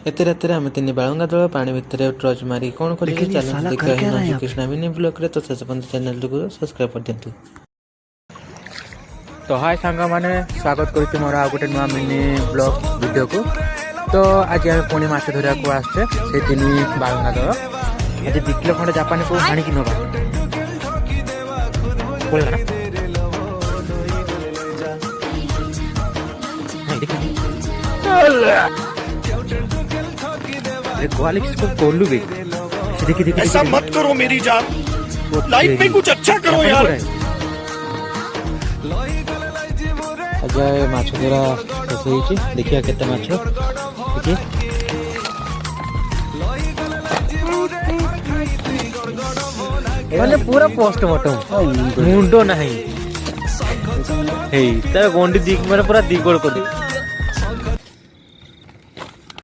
एते रात आम तीन बालुंगा दल पानी भितर टर्च मारी कौन कर कृष्ण मिनी ब्लॉग रे। तो शेष पर्यंत चैनल को सब्सक्राइब कर दिंतु। तो हाय सांग मैंने स्वागत करुच्ची मोर आ गोटे नुआ मिनी ब्लॉग वीडियो को। तो आज आम पुणी माछ धरिया को आसचे से तीन बालुंगा दल आज 2 किलो खंडे जापानी को हाणी कि नवा ऐसा मत करो मेरी जान, लाइफ में कुछ अच्छा करो यार। अजय माछ धरा देखिए केते माछ देखिए पूरा पोस्टमार्टम मुंडो नहीं हे तार गोंडी दिख माने पूरा दिगोड़ कर